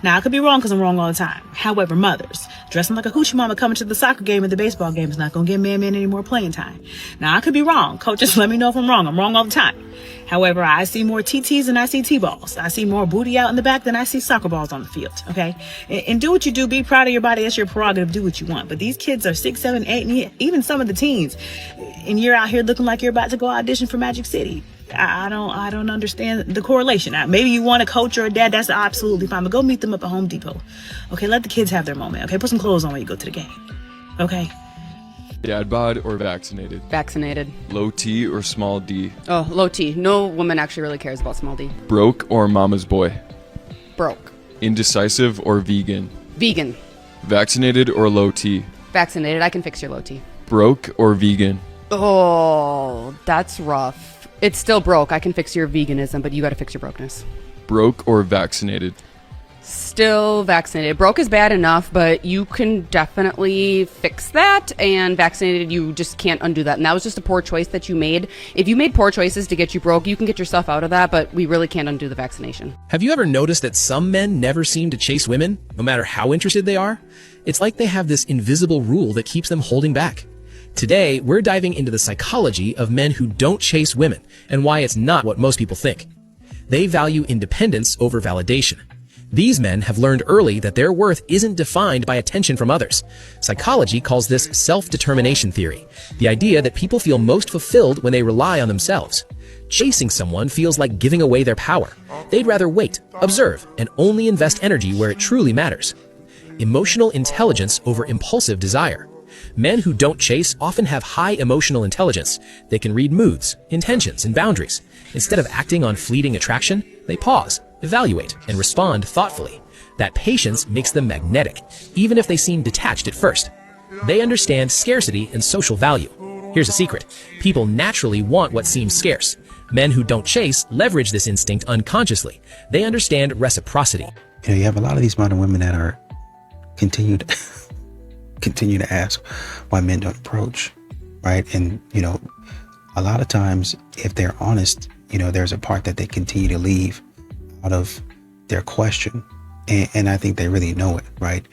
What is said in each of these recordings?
Now, I could be wrong because I'm wrong all the time. However, mothers, dressing like a hoochie mama coming to the soccer game and the baseball game is not going to give men any more playing time. Now, I could be wrong. Coaches, let me know if I'm wrong. I'm wrong all the time. However, I see more TTs than I see T-balls. I see more booty out in the back than I see soccer balls on the field, okay? And do what you do. Be proud of your body. That's your prerogative. Do what you want. But these kids are 6, 7, 8, and even some of the teens, and you're out here looking like you're about to go audition for Magic City. I don't understand the correlation. Maybe you want a coach or a dad. That's absolutely fine. But go meet them up at Home Depot. Okay, let the kids have their moment. Okay, put some clothes on when you go to the game. Okay. Dad bod or vaccinated? Vaccinated. Low T or small D? Oh, low T. No woman actually really cares about small D. Broke or mama's boy? Broke. Indecisive or vegan? Vegan. Vaccinated or low T? Vaccinated. I can fix your low T. Broke or vegan? Oh, that's rough. It's still broke. I can fix your veganism, but you gotta fix your brokenness. Broke or vaccinated? Still vaccinated. Broke is bad enough, but you can definitely fix that, and vaccinated, you just can't undo that. And that was just a poor choice that you made. If you made poor choices to get you broke, you can get yourself out of that, but we really can't undo the vaccination. Have you ever noticed that some men never seem to chase women, no matter how interested they are? It's like they have this invisible rule that keeps them holding back. Today, we're diving into the psychology of men who don't chase women and why it's not what most people think. They value independence over validation. These men have learned early that their worth isn't defined by attention from others. Psychology calls this self-determination theory, the idea that people feel most fulfilled when they rely on themselves. Chasing someone feels like giving away their power. They'd rather wait, observe, and only invest energy where it truly matters. Emotional intelligence over impulsive desire. Men who don't chase often have high emotional intelligence. They can read moods, intentions, and boundaries. Instead of acting on fleeting attraction, they pause, evaluate, and respond thoughtfully. That patience makes them magnetic, even if they seem detached at first. They understand scarcity and social value. Here's a secret. People naturally want what seems scarce. Men who don't chase leverage this instinct unconsciously. They understand reciprocity. You know, you have a lot of these modern women that are continue to ask why men don't approach, right? And, you know, a lot of times, if they're honest, you know, there's a part that they continue to leave out of their question. And I think they really know it, right?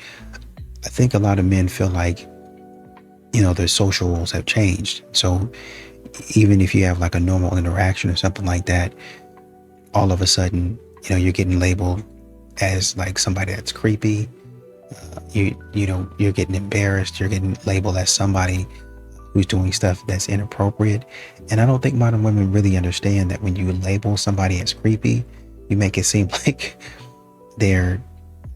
I think a lot of men feel like, you know, their social roles have changed. So even if you have like a normal interaction or something like that, all of a sudden, you know, you're getting labeled as like somebody that's creepy. You know, you're getting embarrassed. You're getting labeled as somebody who's doing stuff that's inappropriate. And I don't think modern women really understand that when you label somebody as creepy, you make it seem like they're,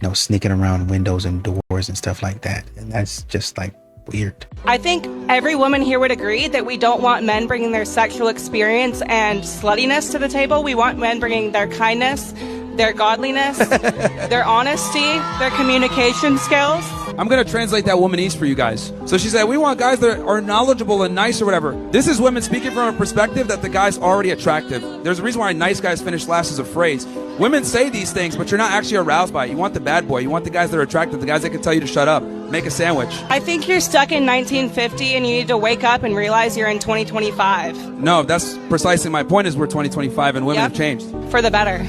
you know, sneaking around windows and doors and stuff like that. And that's just like weird. I think every woman here would agree that we don't want men bringing their sexual experience and sluttiness to the table. We want men bringing their kindness, their godliness, their honesty, their communication skills. I'm going to translate that womanese for you guys. So she said, we want guys that are knowledgeable and nice or whatever. This is women speaking from a perspective that the guy's already attractive. There's a reason why nice guys finish last as a phrase. Women say these things, but you're not actually aroused by it. You want the bad boy. You want the guys that are attractive, the guys that can tell you to shut up, make a sandwich. I think you're stuck in 1950 and you need to wake up and realize you're in 2025. No, that's precisely my point is we're 2025 and women have changed. For the better.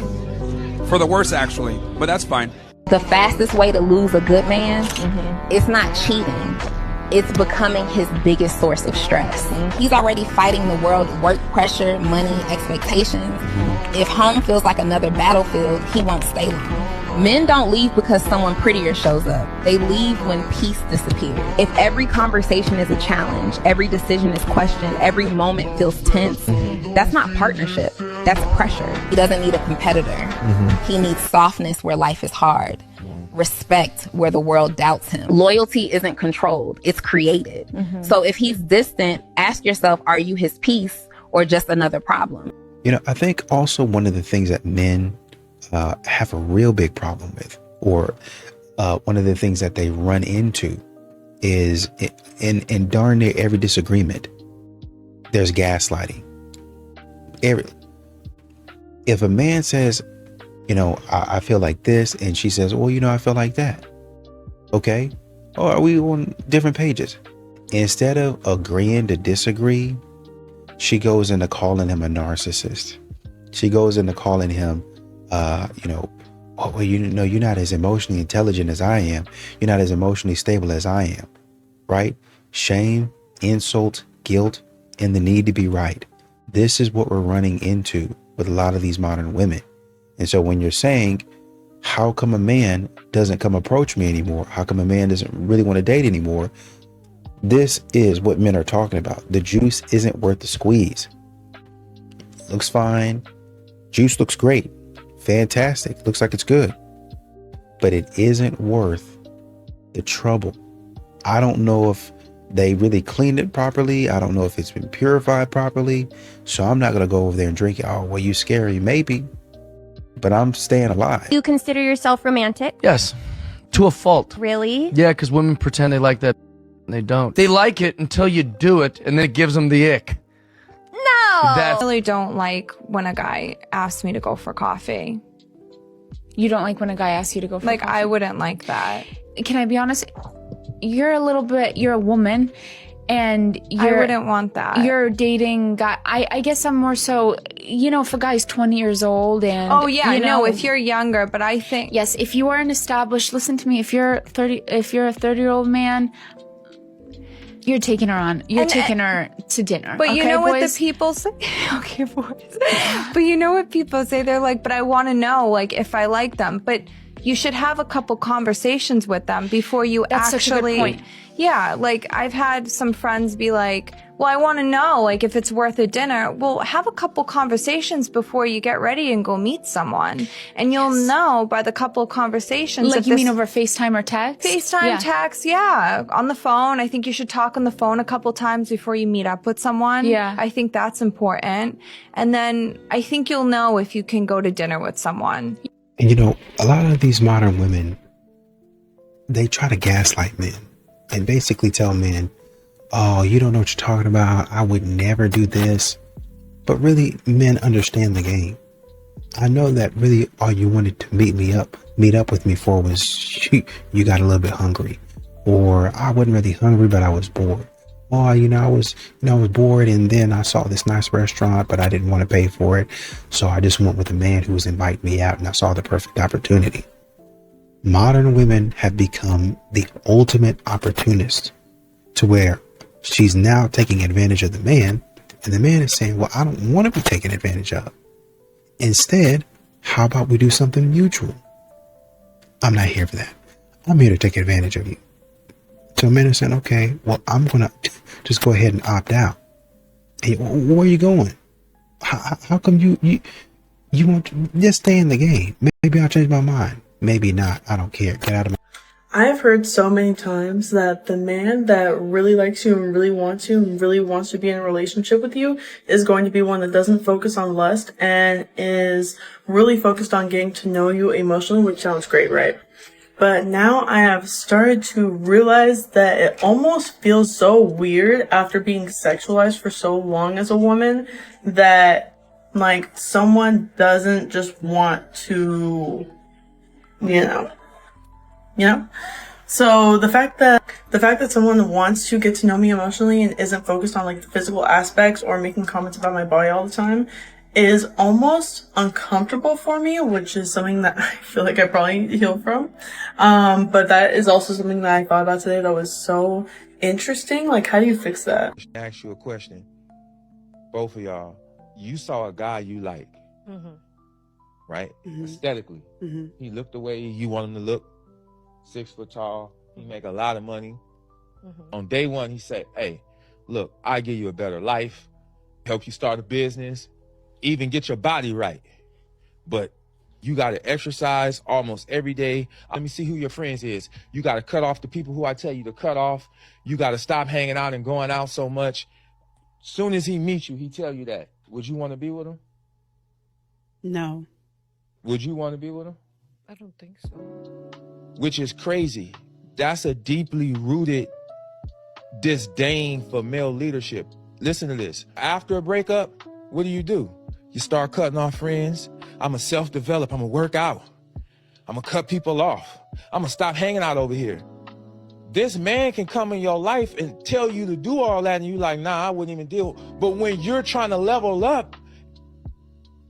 For the worse, actually. But that's fine. The fastest way to lose a good man, it's not cheating. It's becoming his biggest source of stress. He's already fighting the world, work pressure, money, expectations. If home feels like another battlefield, he won't stay long. Men don't leave because someone prettier shows up. They leave when peace disappears. If every conversation is a challenge, every decision is questioned, every moment feels tense, that's not partnership. That's pressure. He doesn't need a competitor. He needs softness where life is hard. Respect where the world doubts him. Loyalty isn't controlled, it's created. So if he's distant, ask yourself, are you his piece or just another problem? You know, I think also one of the things that men have a real big problem with, or one of the things that they run into is in darn near every disagreement, there's gaslighting. If a man says, you know, I feel like this, and she says, well, you know, I feel like that. Okay. Or are we on different pages? Instead of agreeing to disagree, she goes into calling him a narcissist. She goes into calling him, you know, well, you know, you're not as emotionally intelligent as I am. You're not as emotionally stable as I am, right? Shame, insult, guilt, and the need to be right. This is what we're running into with a lot of these modern women. And so when you're saying, how come a man doesn't come approach me anymore? How come a man doesn't really want to date anymore? This is what men are talking about. The juice isn't worth the squeeze. Looks fine. Juice looks great. Fantastic. Looks like it's good. But it isn't worth the trouble. I don't know if they really cleaned it properly. I don't know if it's been purified properly. So I'm not going to go over there and drink it. Oh, well, you scary. Maybe. But I'm staying alive. You consider yourself romantic? Yes, to a fault. Really? Yeah, because women pretend they like that. They don't. They like it until you do it, and then it gives them the ick. No! I really don't like when a guy asks me to go for coffee. You don't like when a guy asks you to go for coffee? I wouldn't like that. Can I be honest? You're a woman, and I wouldn't want that. You're dating guy. I guess I'm more so, if a guy's 20 years old and... Oh, yeah, no, if you're younger, but I think... Yes, if you are an established... Listen to me, if you're a 30-year-old man... You're taking her on. You're taking her to dinner. But you know boys? what the people say? Okay, boys. But you know what people say? They're like, but I want to know, like, if I like them. But you should have a couple conversations with them before you That's actually... such a good point. Yeah, like, I've had some friends be like, well, I want to know, like, if it's worth a dinner. Well, have a couple conversations before you get ready and go meet someone. And you'll know by the couple conversations. Like, you mean over FaceTime or text? FaceTime, text, yeah. On the phone. I think you should talk on the phone a couple times before you meet up with someone. Yeah. I think that's important. And then I think you'll know if you can go to dinner with someone. And a lot of these modern women, they try to gaslight men and basically tell men, oh, you don't know what you're talking about. I would never do this. But really, men understand the game. I know that really all you wanted to meet up with me for was you got a little bit hungry, or I wasn't really hungry, but I was bored. Oh, I was bored, and then I saw this nice restaurant, but I didn't want to pay for it. So I just went with a man who was inviting me out, and I saw the perfect opportunity. Modern women have become the ultimate opportunist, to where she's now taking advantage of the man, and the man is saying, well, I don't want to be taken advantage of. Instead, how about we do something mutual? I'm not here for that. I'm here to take advantage of you. So men are saying, okay, well, I'm going to just go ahead and opt out. Hey, where are you going? How come you want to just stay in the game? Maybe I'll change my mind. Maybe not. I don't care. Get out of my... I've heard so many times that the man that really likes you and really wants you and really wants to be in a relationship with you is going to be one that doesn't focus on lust and is really focused on getting to know you emotionally, which sounds great, right? But now I have started to realize that it almost feels so weird after being sexualized for so long as a woman that, like, someone doesn't just want to, So the fact that someone wants to get to know me emotionally and isn't focused on, like, the physical aspects or making comments about my body all the time is almost uncomfortable for me, which is something that I feel like I probably need to heal from. But that is also something that I thought about today that was so interesting. Like, how do you fix that? I ask you a question. Both of y'all, you saw a guy you like, right? Aesthetically. He looked the way you want him to look. 6 foot tall. He make a lot of money. On day one, he said, hey, look, I give you a better life, help you start a business, even get your body right. But you got to exercise almost every day. Let me see who your friends is. You got to cut off the people who I tell you to cut off. You got to stop hanging out and going out so much. Soon as he meets you, he tell you that. Would you want to be with him? No. Would you want to be with him? I don't think so. Which is crazy. That's a deeply rooted disdain for male leadership. Listen to this. After a breakup, what do? You start cutting off friends. I'm going to self-develop. I'm going to work out. I'm going to cut people off. I'm going to stop hanging out over here. This man can come in your life and tell you to do all that, and you like, nah, I wouldn't even deal. But when you're trying to level up,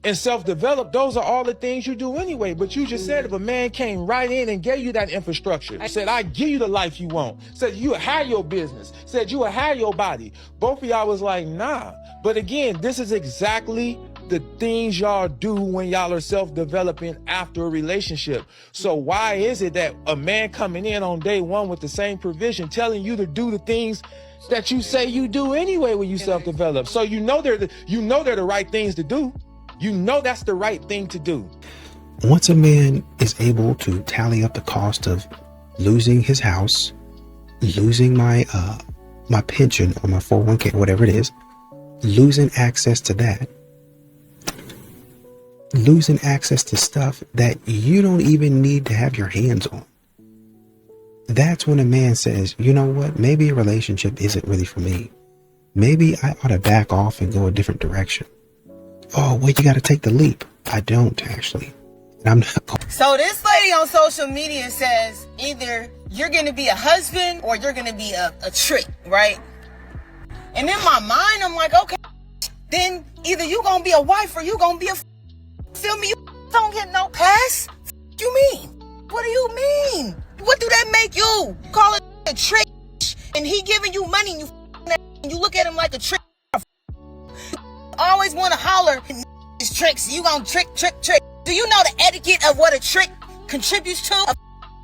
and self-develop, those are all the things you do anyway. But you just said if a man came right in and gave you that infrastructure, said, I give you the life you want, said you will have your business, said you will have your body, both of y'all was like, nah. But again, this is exactly the things y'all do when y'all are self-developing after a relationship. So why is it that a man coming in on day one with the same provision telling you to do the things that you say you do anyway when you self-develop? So you know they're the right things to do. You know that's the right thing to do. Once a man is able to tally up the cost of losing his house, losing my pension or my 401k, whatever it is, losing access to that, losing access to stuff that you don't even need to have your hands on. That's when a man says, you know what, maybe a relationship isn't really for me. Maybe I ought to back off and go a different direction. Oh, well, you got to take the leap. I don't actually. And I'm not going. So this lady on social media says either you're going to be a husband or you're going to be a trick, right? And in my mind, I'm like, okay, then either you going to be a wife or you going to be a feel me? You don't get no pass. You mean? What do you mean? What do that make you? Call it a trick and he giving you money and you look at him like a trick. Always want to holler his tricks. You gonna trick. Do you know the etiquette of what a trick contributes to? A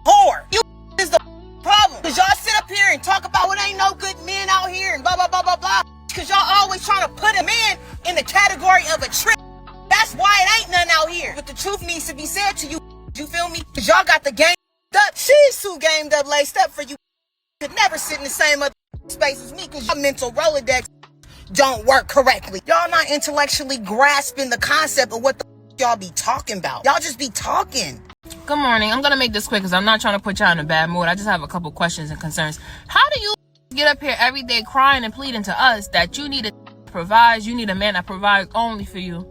whore. You is the problem. Cause y'all sit up here and talk about what ain't no good men out here and blah blah blah blah blah. Cause y'all always trying to put a man in the category of a trick. That's why it ain't none out here. But the truth needs to be said to you. You feel me? Cause y'all got the game up. She's too gamed up, laced up for you. Could never sit in the same other space as me cause your mental Rolodex don't work correctly. Y'all not intellectually grasping the concept of what the y'all be talking about. Y'all just be talking. Good morning. I'm gonna make this quick because I'm not trying to put y'all in a bad mood. I just have a couple questions and concerns. How do you get up here every day crying and pleading to us that you need to provide, you need a man that provides only for you?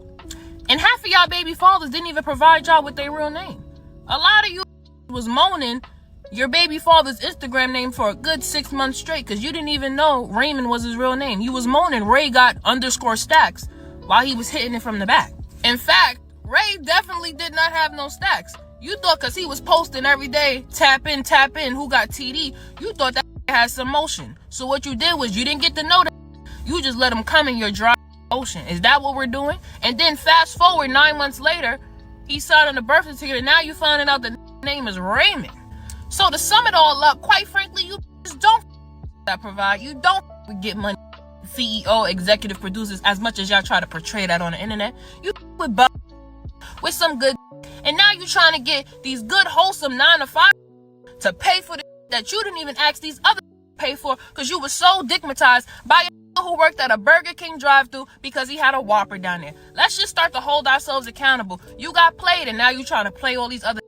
And half of y'all baby fathers didn't even provide y'all with their real name. A lot of you was moaning your baby father's Instagram name for a good 6 months straight because you didn't even know Raymond was his real name. You was moaning Ray got _stacks while he was hitting it from the back. In fact, Ray definitely did not have no stacks. You thought because he was posting every day, tap in, who got TD, you thought that had some motion. So what you did was you didn't get to know that. You just let him come in your dry ocean. Is that what we're doing? And then fast forward 9 months later, he signed on the birth certificate and now you finding out the name is Raymond. So to sum it all up, quite frankly, you just don't that provide. You don't get money. CEO, executive producers, as much as y'all try to portray that on the internet. You with some good, and now you trying to get these good, wholesome 9 to 5 to pay for the that you didn't even ask these other pay for because you were so digmatized by a who worked at a Burger King drive-thru because he had a Whopper down there. Let's just start to hold ourselves accountable. You got played, and now you trying to play all these other.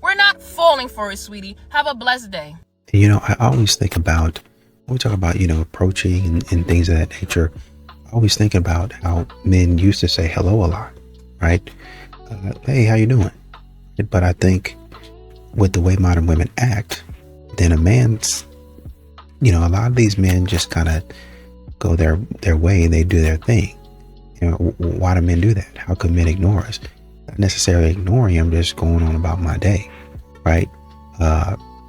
We're not falling for it, sweetie. Have a blessed day. You know, I always think about, when we talk about, you know, approaching and things of that nature, I always think about how men used to say hello a lot, right? Hey, how you doing? But I think with the way modern women act, then a man's, you know, a lot of these men just kind of go their way and they do their thing. You know, why do men do that? How could men ignore us? Not necessarily ignoring, I'm just going on about my day, right?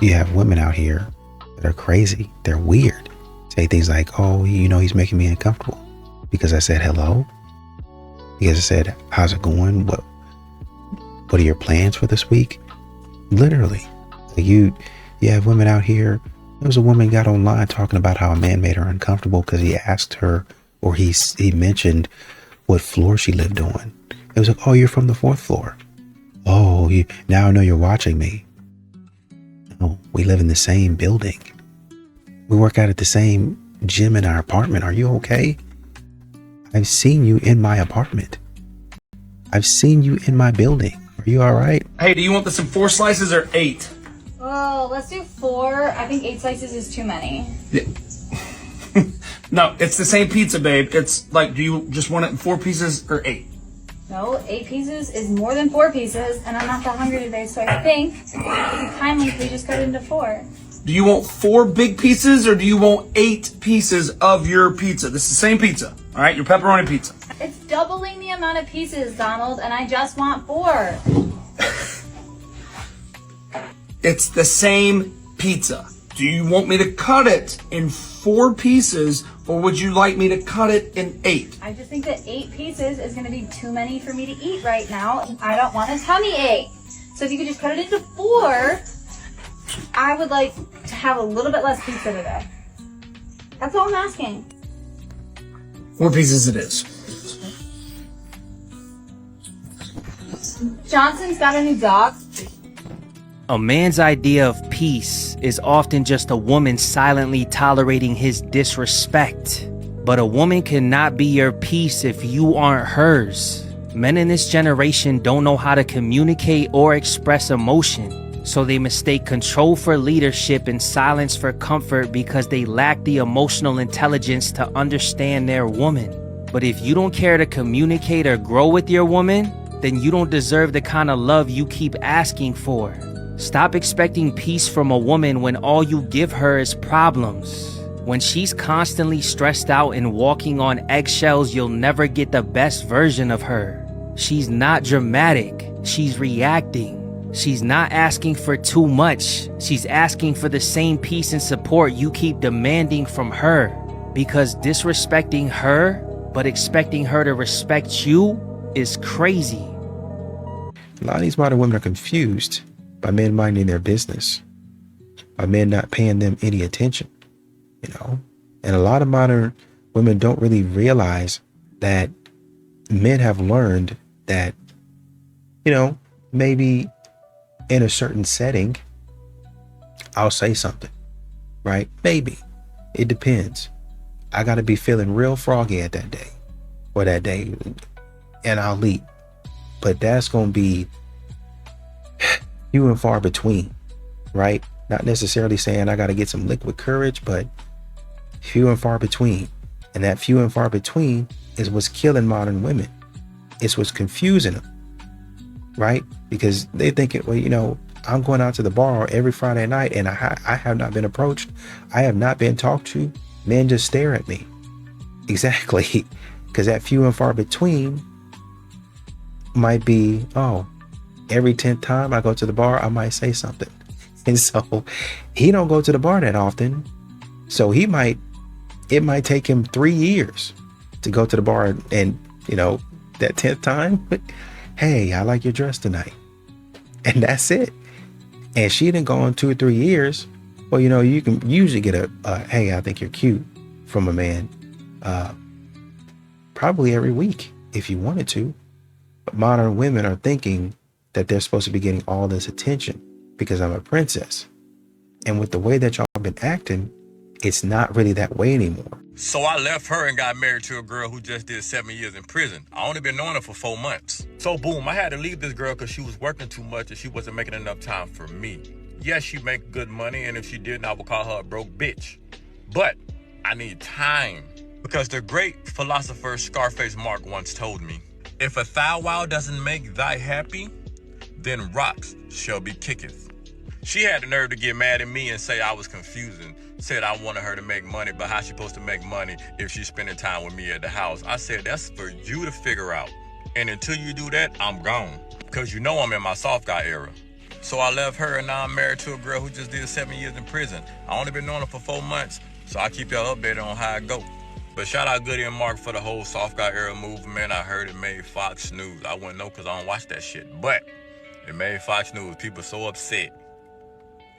You have women out here that are crazy. They're weird. Say things like, oh, you know, he's making me uncomfortable because I said hello. Because I said, how's it going? What are your plans for this week? Literally. Like you have women out here. There was a woman got online talking about how a man made her uncomfortable because he asked her, or he mentioned what floor she lived on. It was like, oh, you're from the 4th floor. Oh, now I know you're watching me. No, we live in the same building. We work out at the same gym in our apartment. Are you okay? I've seen you in my apartment. I've seen you in my building. Are you all right? Hey, do you want this in 4 slices or 8? Oh, let's do 4. I think 8 slices is too many. Yeah. No, it's the same pizza, babe. It's like, do you just want it in 4 pieces or 8? No, 8 pieces is more than 4 pieces, and I'm not that hungry today, so I think you can kindly please just cut it into 4. Do you want 4 big pieces or do you want 8 pieces of your pizza? This is the same pizza. All right, your pepperoni pizza. It's doubling the amount of pieces, Donald, and I just want 4. It's the same pizza. Do you want me to cut it in 4 pieces, or would you like me to cut it in 8? I just think that 8 pieces is going to be too many for me to eat right now. I don't want a tummy ache. So if you could just cut it into 4, I would like to have a little bit less pizza today. That's all I'm asking. 4 pieces it is. Johnson's got a new dog. A man's idea of peace is often just a woman silently tolerating his disrespect. But a woman cannot be your peace if you aren't hers. Men in this generation don't know how to communicate or express emotion, so they mistake control for leadership and silence for comfort because they lack the emotional intelligence to understand their woman. But if you don't care to communicate or grow with your woman, then you don't deserve the kind of love you keep asking for. Stop expecting peace from a woman when all you give her is problems. When she's constantly stressed out and walking on eggshells, you'll never get the best version of her. She's not dramatic, she's reacting. She's not asking for too much, she's asking for the same peace and support you keep demanding from her. Because disrespecting her, but expecting her to respect you, is crazy. A lot of these modern women are confused by men minding their business, by men not paying them any attention, and a lot of modern women don't really realize that men have learned that, maybe in a certain setting, I'll say something, right? Maybe. It depends. I got to be feeling real froggy at that day or that day, and I'll leave. But that's going to be few and far between, right? Not necessarily saying I got to get some liquid courage, but few and far between. And that few and far between is what's killing modern women. It's what's confusing them, right? Because they think, well, I'm going out to the bar every Friday night and I have not been approached. I have not been talked to. Men just stare at me. Exactly. Because that few and far between might be, every 10th time I go to the bar, I might say something. And so he don't go to the bar that often. So it might take him 3 years to go to the bar and that 10th time, hey, I like your dress tonight. And that's it. And she didn't go on 2 or 3 years. Well, you can usually get a hey, I think you're cute from a man probably every week if you wanted to. But modern women are thinking that they're supposed to be getting all this attention because I'm a princess. And with the way that y'all been acting, it's not really that way anymore. So I left her and got married to a girl who just did 7 years in prison. I only been knowing her for 4 months. So boom, I had to leave this girl because she was working too much and she wasn't making enough time for me. Yes, she make good money, and if she didn't, I would call her a broke bitch. But I need time. Because the great philosopher Scarface Mark once told me, if a thou wow doesn't make thy happy, then rocks shall be kicketh. She had the nerve to get mad at me and say I was confusing. Said I wanted her to make money, but how she supposed to make money if she's spending time with me at the house? I said, that's for you to figure out. And until you do that, I'm gone. Because I'm in my soft guy era. So I left her and now I'm married to a girl who just did 7 years in prison. I only been knowing her for 4 months, so I keep y'all updated on how it go. But shout out Goody and Mark for the whole soft guy era movement. I heard it made Fox News. I wouldn't know because I don't watch that shit. But it made Fox News. People so upset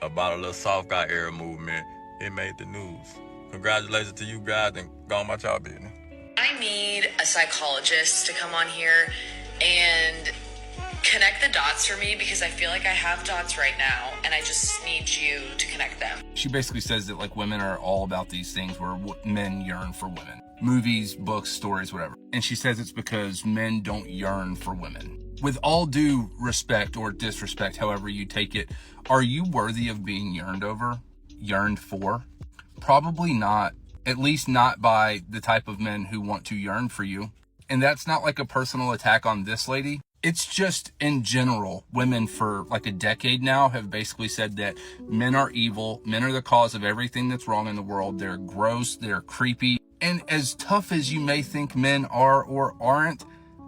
about a little soft guy era movement. It made the news. Congratulations to you guys and go on about y'all business. I need a psychologist to come on here and connect the dots for me because I feel like I have dots right now and I just need you to connect them. She basically says that women are all about these things where men yearn for women. Movies, books, stories, whatever. And she says it's because men don't yearn for women. With all due respect or disrespect, however you take it, are you worthy of being yearned for? Probably not. At least not by the type of men who want to yearn for you. And that's not a personal attack on this lady. It's just in general, women for a decade now have basically said that men are evil. Men are the cause of everything that's wrong in the world. They're gross. They're creepy. And as tough as you may think men are or aren't,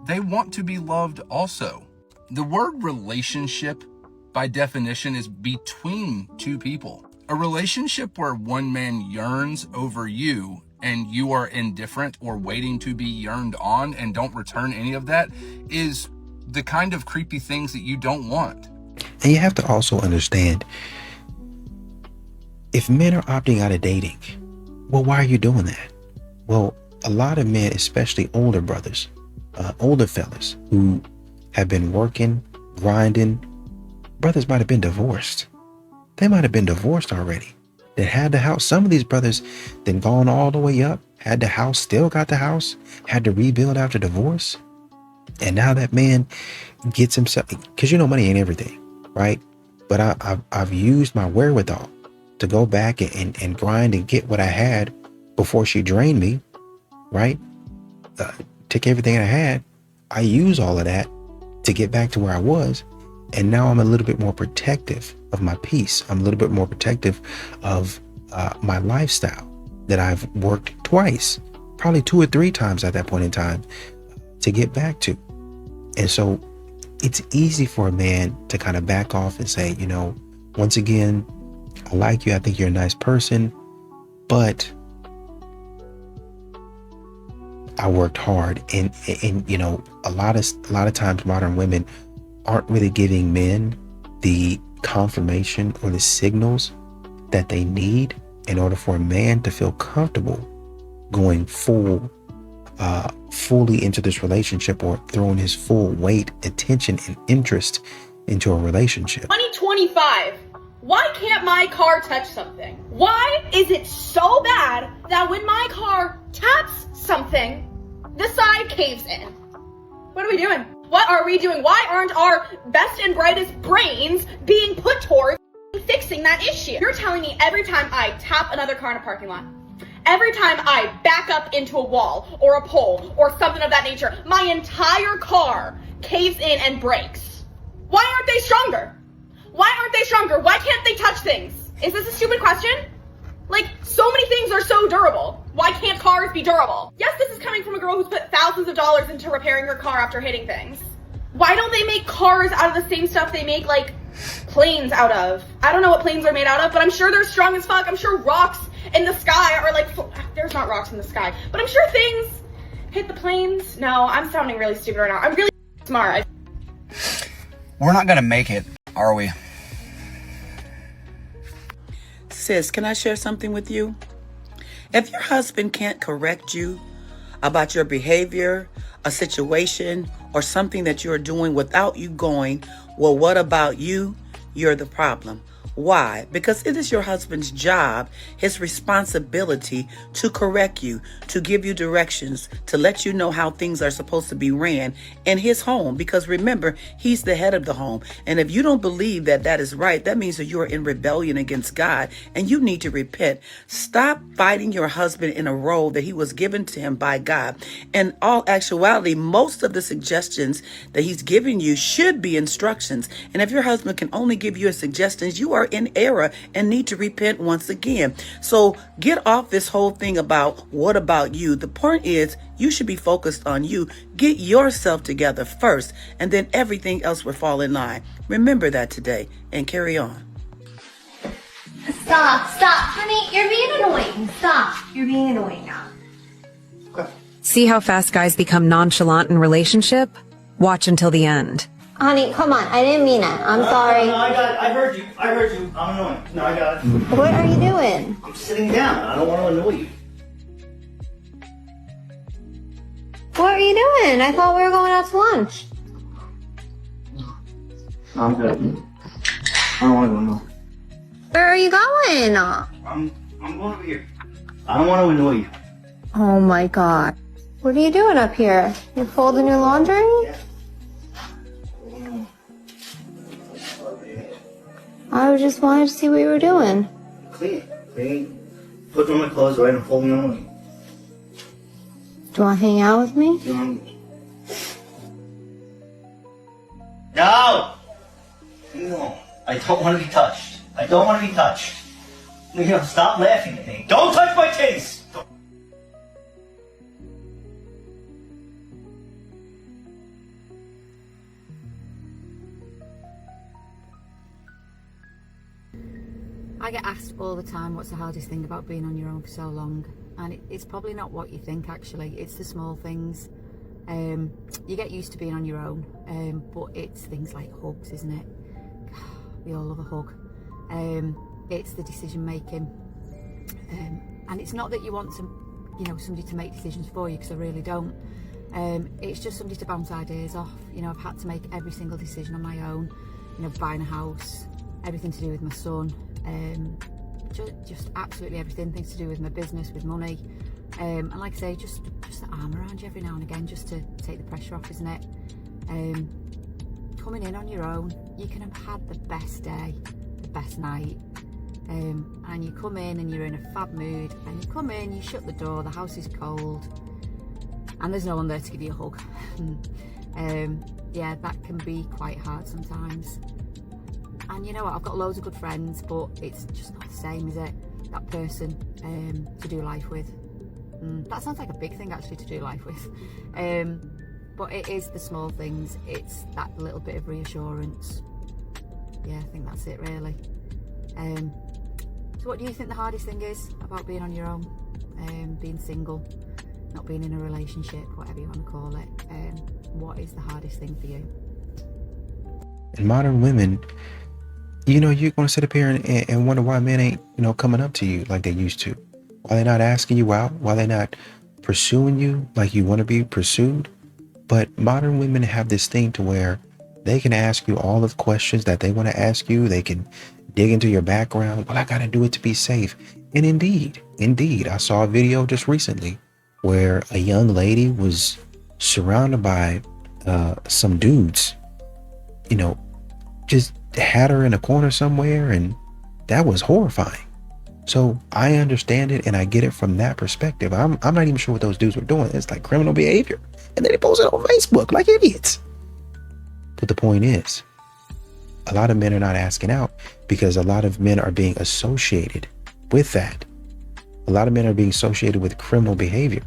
they want to be loved also. The word relationship, by definition, is between two people. A relationship where one man yearns over you and you are indifferent or waiting to be yearned on and don't return any of that is the kind of creepy things that you don't want. And you have to also understand, if men are opting out of dating, well, why are you doing that? Well, a lot of men, especially older brothers, older fellas who have been working, grinding, brothers might have been divorced. They might have been divorced already. That had the house. Some of these brothers then gone all the way up, had the house, still got the house, had to rebuild after divorce. And now that man gets himself, because you know money ain't everything, right? But I've used my wherewithal to go back and grind and get what I had before she drained me, right? Took everything I had. I use all of that to get back to where I was. And now I'm a little bit more protective of my peace. I'm a little bit more protective of my lifestyle that I've worked twice, probably 2 or 3 times at that point in time to get back to. And so it's easy for a man to kind of back off and say, you know, once again, I like you. I think you're a nice person, but I worked hard. And you know, a lot of times modern women aren't really giving men the confirmation or the signals that they need in order for a man to feel comfortable going fully into this relationship or throwing his full weight, attention, and interest into a relationship. 2025. Why can't my car touch something? Why is it so bad that when my car taps something, the side caves in? What are we doing? What are we doing? Why aren't our best and brightest brains being put towards fixing that issue? You're telling me every time I tap another car in a parking lot, every time I back up into a wall or a pole or something of that nature, my entire car caves in and breaks. Why aren't they stronger? Why aren't they stronger? Why can't they touch things? Is this a stupid question? Like, so many things are so durable. Why can't cars be durable? Yes, this is coming from a girl who's put thousands of dollars into repairing her car after hitting things. Why don't they make cars out of the same stuff they make, like, planes out of? I don't know what planes are made out of, but I'm sure they're strong as fuck. I'm sure rocks in the sky are like, there's not rocks in the sky, but I'm sure things hit the planes. No, I'm sounding really stupid right now. I'm really smart. We're not gonna make it, are we? Sis, can I share something with you? If your husband can't correct you about your behavior, a situation, or something that you're doing without you going, well, what about you? You're the problem. Why? Because it is your husband's job, his responsibility to correct you, to give you directions, to let you know how things are supposed to be ran in his home. Because remember, he's the head of the home. And if you don't believe that that is right, that means that you are in rebellion against God and you need to repent. Stop fighting your husband in a role that he was given to him by God. In all actuality, most of the suggestions that he's giving you should be instructions. And if your husband can only give you suggestions, you are in error and need to repent once again. So get off this whole thing about what about you. The point is you should be focused on you. Get yourself together first, and then everything else will fall in line. Remember that today and carry on. Stop, honey, you're being annoying. Stop, you're being annoying now. See how fast guys become nonchalant in relationship? Watch until the end. Honey, come on, I didn't mean it. I'm sorry. No, I heard you. I'm annoying. No, I got it. What are you doing? I'm sitting down. I don't want to annoy you. What are you doing? I thought we were going out to lunch. I'm good. I don't want to annoy. Where are you going? I'm going over here. I don't want to annoy you. Oh my god. What are you doing up here? You're folding your laundry? Yeah. I just wanted to see what you were doing. Clean. Put on my clothes right and fold me on. Do you want to hang out with me? No! No. I don't want to be touched. I don't want to be touched. Stop laughing at me. Don't touch my titties! I get asked all the time, what's the hardest thing about being on your own for so long? And it's probably not what you think, actually. It's the small things. You get used to being on your own, but it's things like hugs, isn't it? We all love a hug. It's the decision making. And it's not that you want somebody to make decisions for you, because I really don't. It's just somebody to bounce ideas off. I've had to make every single decision on my own. Buying a house, everything to do with my son, just absolutely everything, things to do with my business, with money. And like I say, just the arm around you every now and again, just to take the pressure off, isn't it? Coming in on your own, you can have had the best day, the best night, and you come in and you're in a fab mood, and you come in, you shut the door, the house is cold, and there's no one there to give you a hug. Yeah, that can be quite hard sometimes. And you know what, I've got loads of good friends, but it's just not the same, is it? That person to do life with. That sounds like a big thing, actually, to do life with. But it is the small things. It's that little bit of reassurance. Yeah, I think that's it, really. So what do you think the hardest thing is about being on your own? Being single, not being in a relationship, whatever you want to call it. What is the hardest thing for you? And modern women, you're going to sit up here and wonder why men ain't, coming up to you like they used to. Why they're not asking you out, why they're not pursuing you like you want to be pursued. But modern women have this thing to where they can ask you all of the questions that they want to ask you. They can dig into your background. Well, I got to do it to be safe. And indeed, I saw a video just recently where a young lady was surrounded by some dudes, just had her in a corner somewhere, and that was horrifying. So I understand it and I get it from that perspective. I'm not even sure what those dudes were doing. It's like criminal behavior. And then they post it on Facebook like idiots. But the point is, a lot of men are not asking out because a lot of men are being associated with that. A lot of men are being associated with criminal behavior.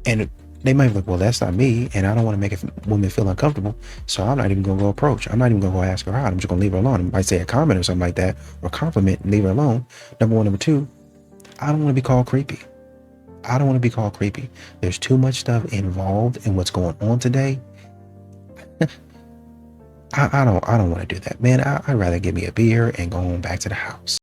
And they might be like, well, that's not me, and I don't want to make a woman feel uncomfortable, so I'm not even going to go approach. I'm not even going to go ask her out. I'm just going to leave her alone. I might say a comment or something like that, or compliment and leave her alone. Number one. Number two, I don't want to be called creepy. I don't want to be called creepy. There's too much stuff involved in what's going on today. I don't want to do that, man. I'd rather give me a beer and go on back to the house.